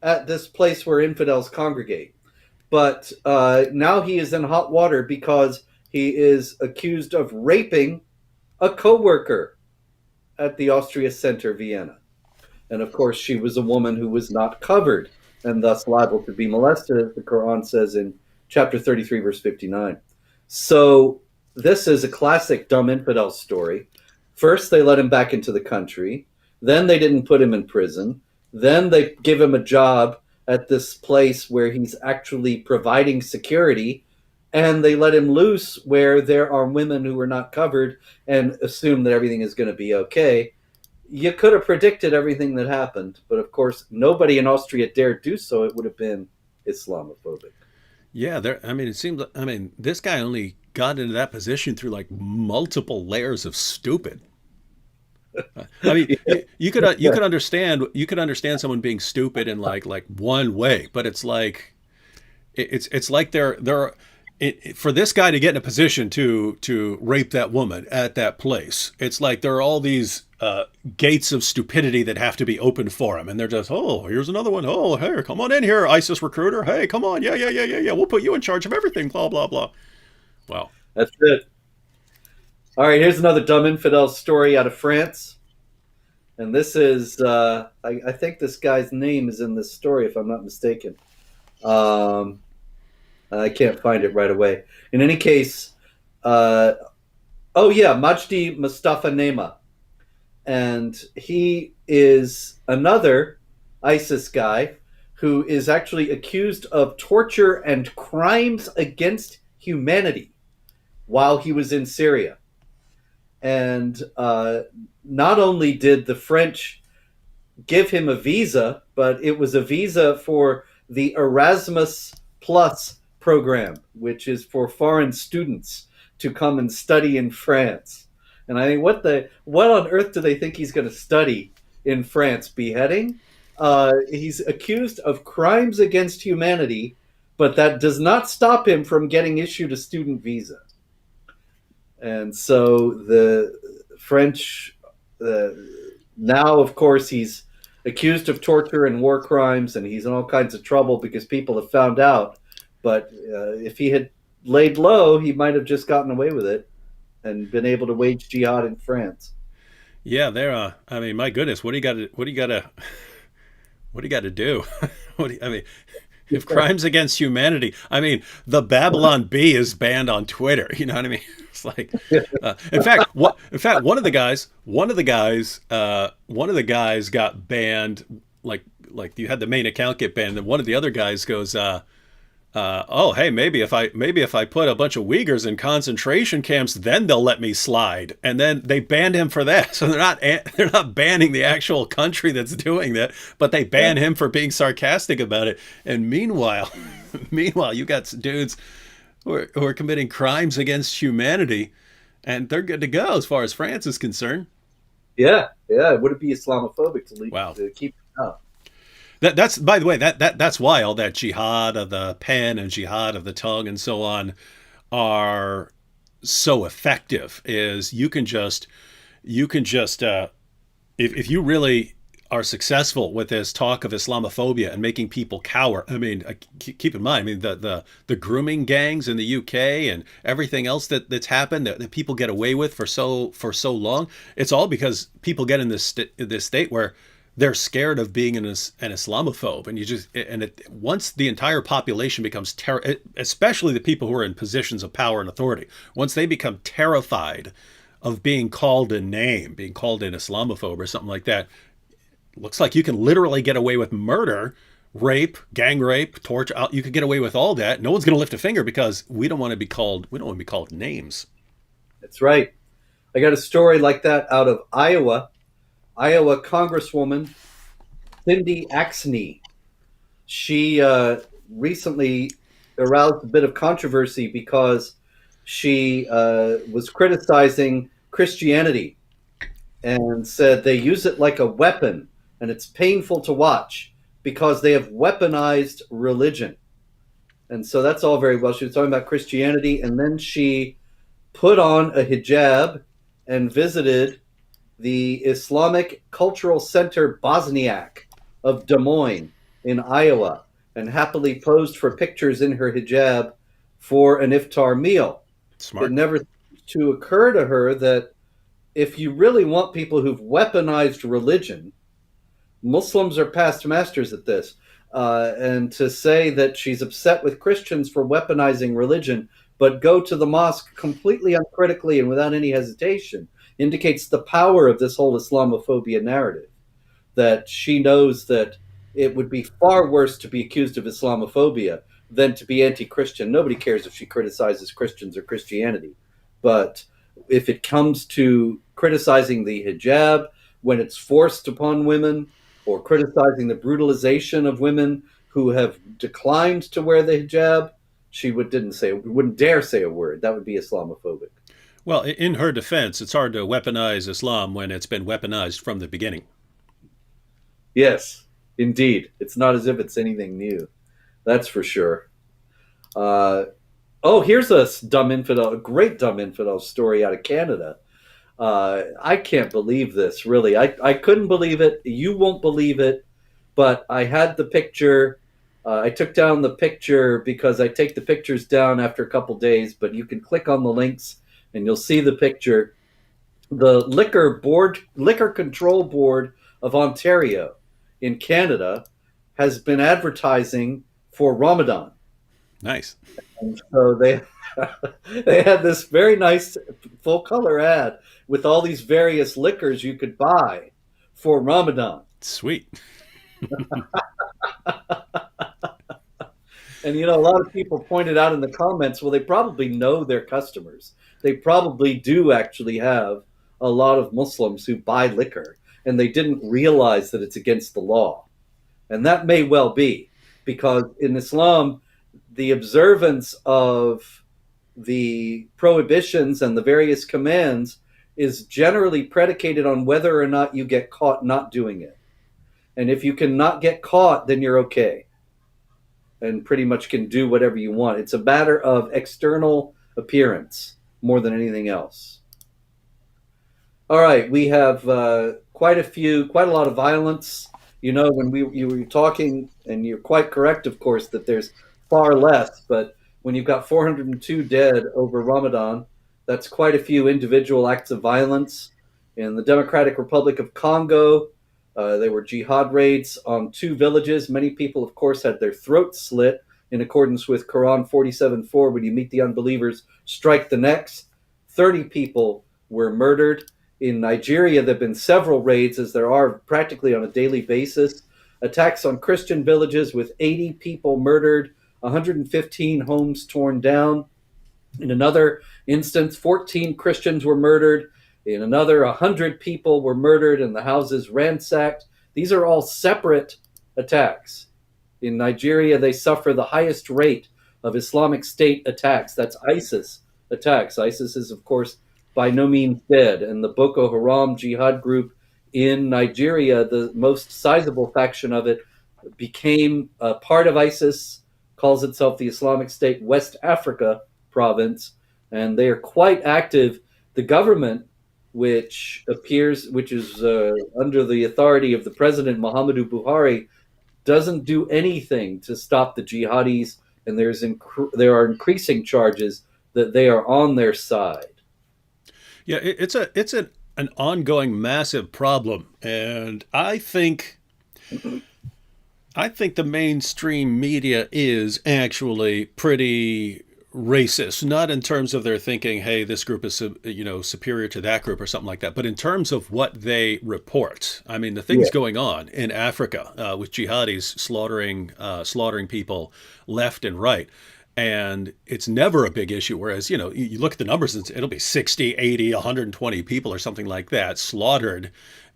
at this place where infidels congregate. But now he is in hot water because he is accused of raping a coworker at the Austria Center, Vienna. And of course, she was a woman who was not covered and thus liable to be molested, as the Quran says in chapter 33, verse 59. So this is a classic dumb infidel story. First, they let him back into the country. Then they didn't put him in prison. Then they give him a job at this place where he's actually providing security. And they let him loose where there are women who are not covered and assume that everything is going to be okay. You could have predicted everything that happened, but of course, nobody in Austria dared do so. It would have been Islamophobic. Yeah, there. I mean, it seems. I mean, this guy only got into that position through like multiple layers of stupid. I mean, you could understand someone being stupid in like one way, but it's like it's like for this guy to get in a position to rape that woman at that place. It's like there are all these gates of stupidity that have to be opened for him, and they're just, oh, here's another one. Oh, hey, come on in here, ISIS recruiter. Hey, come on, yeah. We'll put you in charge of everything. Blah blah blah. Wow. That's it. All right, here's another dumb infidel story out of France. And this is, I think this guy's name is in this story, if I'm not mistaken. Um, I can't find it right away. In any case, oh yeah, Majdi Mustafa Nema. And he is another ISIS guy who is actually accused of torture and crimes against humanity while he was in Syria. And not only did the French give him a visa, but it was a visa for the Erasmus Plus program, which is for foreign students to come and study in France. And I think what on earth do they think he's going to study in France? Beheading? He's accused of crimes against humanity, but that does not stop him from getting issued a student visa. And so the French, now, of course, he's accused of torture and war crimes, and he's in all kinds of trouble because people have found out. But if he had laid low, he might have just gotten away with it and been able to wage jihad in France. Yeah, they're. I mean, my goodness, what do you got to? What do you got to? What do you got to do? I mean, if crimes against humanity, I mean, the Babylon Bee is banned on Twitter. You know what I mean? It's like, in fact, one of the guys got banned. Like you had the main account get banned, and one of the other guys goes, oh, hey, maybe if I put a bunch of Uyghurs in concentration camps, then they'll let me slide. And then they banned him for that. So they're not banning the actual country that's doing that, but they ban him for being sarcastic about it. And meanwhile, you got dudes who are committing crimes against humanity, and they're good to go as far as France is concerned. Yeah. Would it be Islamophobic to Wow. to keep it up? That's by the way, that's why all that jihad of the pen and jihad of the tongue and so on are so effective. Is you can just if you really are successful with this talk of Islamophobia and making people cower. I mean, keep in mind, I mean, the grooming gangs in the UK and everything else that's happened that people get away with for so long. It's all because people get in this state where they're scared of being an Islamophobe, and once the entire population becomes especially the people who are in positions of power and authority, once they become terrified of being called a name, being called an Islamophobe or something like that, looks like you can literally get away with murder, rape, gang rape, torture. You could get away with all that. No one's going to lift a finger because we don't want to be called. We don't want to be called names. That's right. I got a story like that out of Iowa. Iowa Congresswoman Cindy Axne. She recently aroused a bit of controversy because she was criticizing Christianity and said they use it like a weapon and it's painful to watch because they have weaponized religion. And so that's all very well. She was talking about Christianity, and then she put on a hijab and visited the Islamic Cultural Center Bosniak of Des Moines in Iowa and happily posed for pictures in her hijab for an iftar meal. It Smart. never seemed to occur to her that if you really want people who've weaponized religion, Muslims are past masters at this. And to say that she's upset with Christians for weaponizing religion, but go to the mosque completely uncritically and without any hesitation, indicates the power of this whole Islamophobia narrative. That she knows that it would be far worse to be accused of Islamophobia than to be anti Christian. Nobody cares if she criticizes Christians or Christianity. But if it comes to criticizing the hijab when it's forced upon women, or criticizing the brutalization of women who have declined to wear the hijab, she wouldn't dare say a word. That would be Islamophobic. Well, in her defense, it's hard to weaponize Islam when it's been weaponized from the beginning. Yes, indeed. It's not as if it's anything new. That's for sure. Uh, oh, here's a great dumb infidel story out of Canada. I can't believe this, really. I couldn't believe it. You won't believe it. But I had the picture. I took down the picture because I take the pictures down after a couple days, but you can click on the links and you'll see the picture. The Liquor Control Board of Ontario in Canada has been advertising for Ramadan. Nice. And so they they had this very nice full color ad with all these various liquors you could buy for Ramadan. Sweet. And a lot of people pointed out in the comments, well, they probably know their customers. They probably do actually have a lot of Muslims who buy liquor, and they didn't realize that it's against the law. And that may well be, because in Islam, the observance of the prohibitions and the various commands is generally predicated on whether or not you get caught not doing it. And if you cannot get caught, then you're okay and pretty much can do whatever you want. It's a matter of external appearance more than anything else. All right, we have quite a lot of violence. When you were talking, and you're quite correct, of course, that there's far less, but when you've got 402 dead over Ramadan, that's quite a few individual acts of violence. In the Democratic Republic of Congo, there were jihad raids on 2 villages. Many people, of course, had their throats slit in accordance with Quran 47:4. When you meet the unbelievers, strike the necks. 30 people were murdered. In Nigeria, there have been several raids, as there are practically on a daily basis. Attacks on Christian villages with 80 people murdered, 115 homes torn down. In another instance, 14 Christians were murdered. In another, 100 people were murdered and the houses ransacked. These are all separate attacks. In Nigeria, they suffer the highest rate of Islamic State attacks. That's ISIS attacks. ISIS is, of course, by no means dead. And the Boko Haram jihad group in Nigeria, the most sizable faction of it, became a part of ISIS, calls itself the Islamic State West Africa province, and they are quite active. The government, which is under the authority of the president Muhammadu Buhari, doesn't do anything to stop the jihadis, and there are increasing charges that they are on their side. Yeah, it's an ongoing massive problem, and I think the mainstream media is actually pretty racist, not in terms of their thinking, hey, this group is superior to that group or something like that, but in terms of what they report. I mean, the things Yeah, going on in Africa with jihadis slaughtering people left and right. And it's never a big issue. Whereas, you look at the numbers, it'll be 60, 80, 120 people or something like that slaughtered,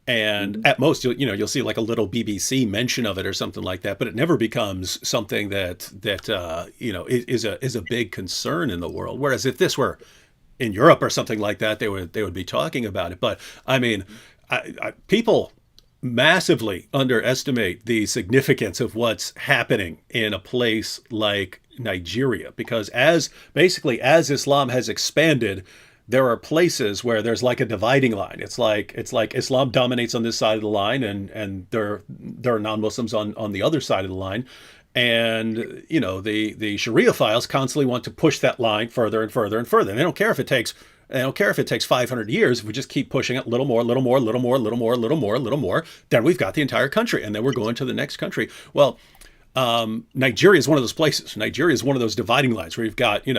and mhm. at most you'll see like a little BBC mention of it or something like that, but it never becomes something that is a big concern in the world. Whereas if this were in Europe or something like that, they would be talking about it. But I mean, people massively underestimate the significance of what's happening in a place like Nigeria, because as Islam has expanded, there are places where there's like a dividing line. It's like Islam dominates on this side of the line, and there are non-Muslims on the other side of the line, and the Sharia files constantly want to push that line further and further and further. And they don't care if it takes 500 years. If we just keep pushing it a little more, little more, little more, little more, little more, little more, then we've got the entire country, and then we're going to the next country. Well, Nigeria is one of those places. Nigeria is one of those dividing lines where you've got these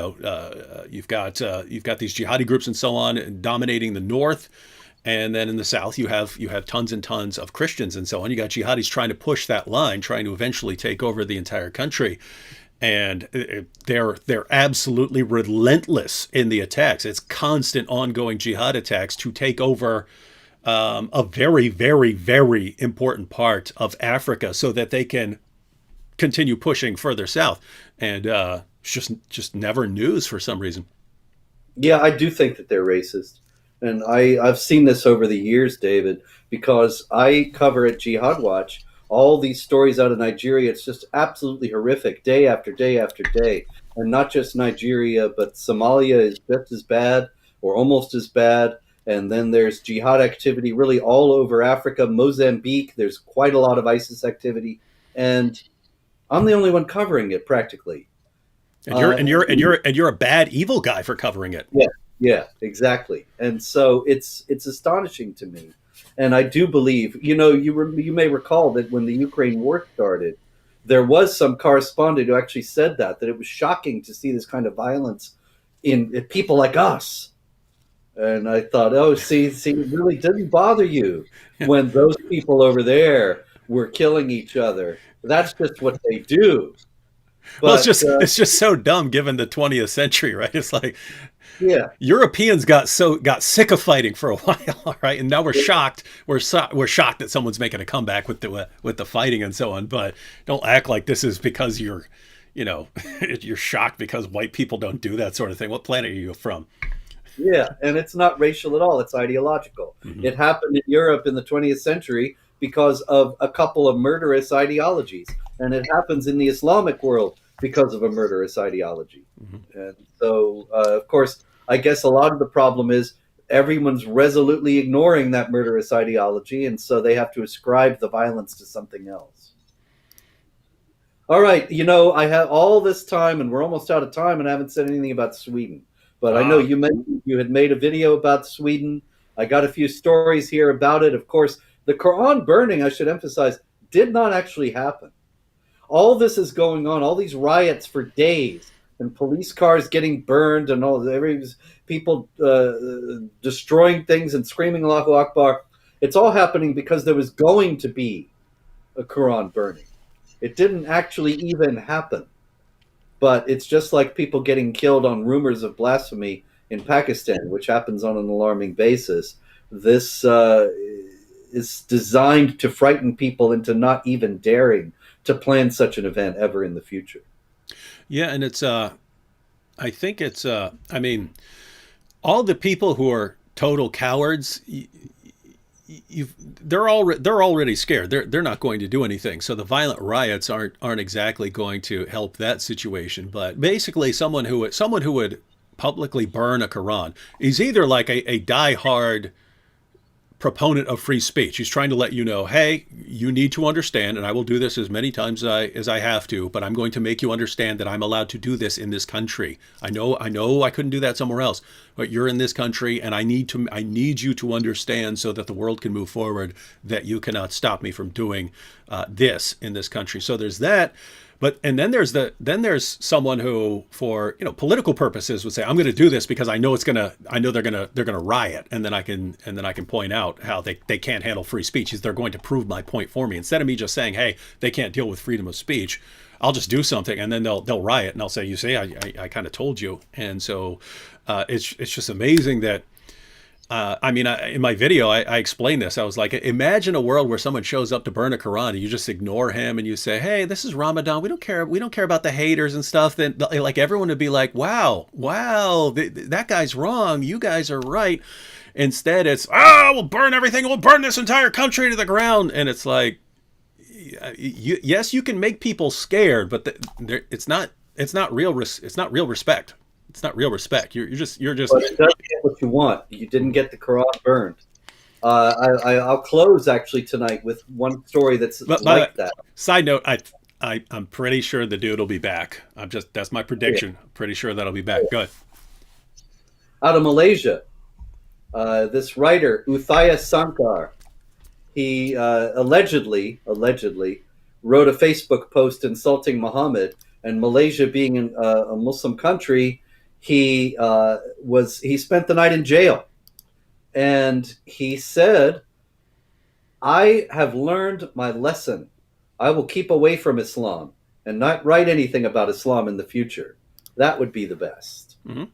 jihadi groups and so on dominating the north, and then in the south you have tons and tons of Christians and so on. You got jihadis trying to push that line, trying to eventually take over the entire country, and they're absolutely relentless in the attacks. It's constant, ongoing jihad attacks to take over a very, very, very important part of Africa, so that they can continue pushing further south, and it's just never news for some reason. Yeah, I do think that they're racist. And I've seen this over the years, David, because I cover at Jihad Watch all these stories out of Nigeria. It's just absolutely horrific, day after day after day. And not just Nigeria, but Somalia is just as bad or almost as bad. And then there's jihad activity really all over Africa. Mozambique, there's quite a lot of ISIS activity. And I'm the only one covering it practically. And you're Uh, and you're and you're and you're a bad evil guy for covering it. yeah, yeah, exactly. And so it's astonishing to me. And I do believe, you may recall that when the Ukraine war started, there was some correspondent who actually said that it was shocking to see this kind of violence in people like us. And I thought, oh, see, it really didn't bother you when those people over there were killing each other. That's just what they do. Well, it's But just it's just so dumb given the 20th century, right? It's like yeah, Europeans got sick of fighting for a while, right? And now we're shocked. We're shocked that someone's making a comeback with the fighting and so on. But don't act like this is because you know, you're shocked because white people don't do that sort of thing. What planet are you from? yeah, and it's not racial at all. It's ideological. Mm-hmm. It happened in Europe in the 20th century because of a couple of murderous ideologies, and it happens in the Islamic world because of a murderous ideology. Mm-hmm. And so, of course, I guess a lot of the problem is everyone's resolutely ignoring that murderous ideology, and so they have to ascribe the violence to something else. All right, I have all this time, and we're almost out of time, and I haven't said anything about Sweden. But I know Ah, you mentioned you had made a video about Sweden. I got a few stories here about it. Of course, the Quran burning, I should emphasize, did not actually happen. All this is going on, all these riots for days, and police cars getting burned, and people destroying things and screaming Allahu Akbar. It's all happening because there was going to be a Quran burning. It didn't actually even happen. But it's just like people getting killed on rumors of blasphemy in Pakistan, which happens on an alarming basis. This is designed to frighten people into not even daring to plan such an event ever in the future. yeah, and it's I think it's I mean, all the people who are total cowards, they're already scared. They're not going to do anything. So the violent riots aren't exactly going to help that situation. But basically, someone who would publicly burn a Quran is either like a diehard proponent of free speech. He's trying to let you know, hey, you need to understand, and I will do this as many times as I have to, but I'm going to make you understand that I'm allowed to do this in this country. I know I couldn't do that somewhere else, but you're in this country, and I need you to understand so that the world can move forward that you cannot stop me from doing this in this country. So there's that. But and then there's someone who, for political purposes, would say, I'm going to do this because I know they're gonna riot, and then I can point out how they can't handle free speech. They're going to prove my point for me instead of me just saying, hey, they can't deal with freedom of speech. I'll just do something, and then they'll riot, and I'll say, you see, I kind of told you. And so it's just amazing that. In my video, I explained this. I was like, imagine a world where someone shows up to burn a Quran and you just ignore him and you say, hey, this is Ramadan. We don't care. We don't care about the haters and stuff. Then like everyone would be like, wow, that guy's wrong. You guys are right. Instead, it's, we'll burn everything. We'll burn this entire country to the ground. And it's like, yes, you can make people scared, but it's not real respect. It's not real respect. You're just. But it doesn't get what you want. You didn't get the Quran burned. I'll close actually tonight with one story that's like that. Side note: I'm pretty sure the dude will be back. That's my prediction. Yeah. Pretty sure that'll be back. Yeah. Good. Out of Malaysia, this writer Uthaya Sankar, he allegedly wrote a Facebook post insulting Muhammad, and Malaysia being a Muslim country. He spent the night in jail, and he said, I have learned my lesson. I will keep away from Islam and not write anything about Islam in the future. That would be the best. Mm-hmm.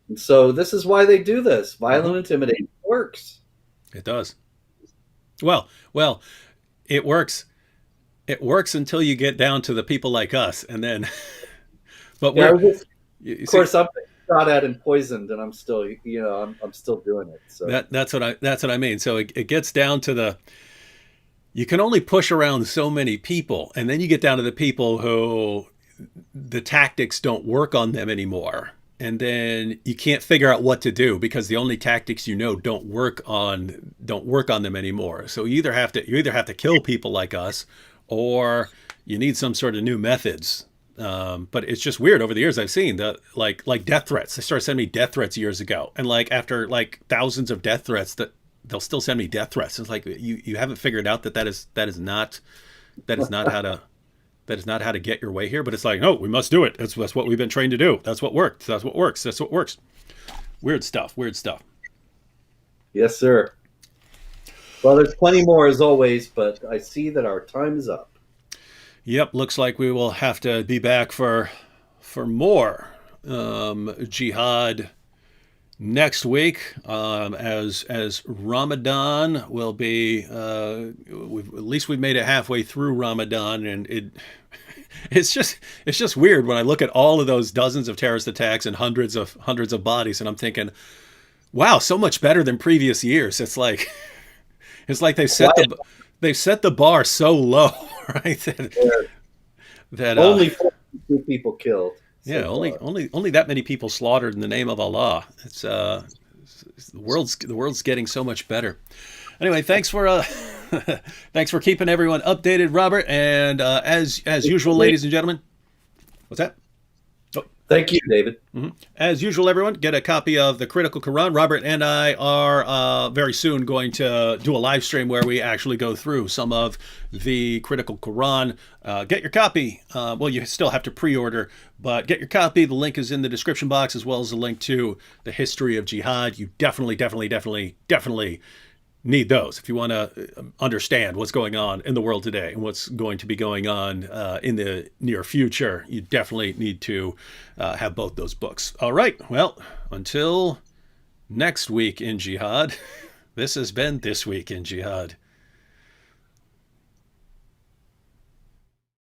And so this is why they do this. Violent intimidation works. It does. Well, it works. It works until you get down to the people like us, and then. But of course, I'm shot at and poisoned, and I'm still, I'm still doing it. So that's what I mean. So it gets down to you can only push around so many people, and then you get down to the people who the tactics don't work on them anymore, and then you can't figure out what to do because the only tactics don't work on them anymore. So you either have to kill people like us, or you need some sort of new methods. But it's just weird. Over the years, I've seen that like death threats. They started sending me death threats years ago, and like after like thousands of death threats, that they'll still send me death threats. It's like you haven't figured out that is not how to get your way here. But it's like, no, we must do it. That's what we've been trained to do. That's what worked. That's what works. That's what works. Weird stuff. Yes, sir. Well, there's plenty more as always, but I see that our time is up. Yep, looks like we will have to be back for more Jihad next week, as Ramadan will be. At least we've made it halfway through Ramadan, and it's just weird when I look at all of those dozens of terrorist attacks and hundreds of bodies, and I'm thinking, wow, so much better than previous years. It's like they've set the bar so low. Right, that only 42 people killed. Yeah, only that many people slaughtered in the name of Allah. It's the world's getting so much better. Anyway, thanks for keeping everyone updated, Robert. And as usual, ladies and gentlemen, what's that? Thank you, David. Mm-hmm. As usual, everyone, get a copy of The Critical Quran. Robert and I are very soon going to do a live stream where we actually go through some of the Critical Quran. Get your copy. Well, you still have to pre-order, but get your copy. The link is in the description box, as well as a link to the history of Jihad. You definitely need those if you want to understand what's going on in the world today and what's going to be going on in the near future. You definitely need to have both those books. All right. Well, until next week in Jihad, this has been This Week in Jihad.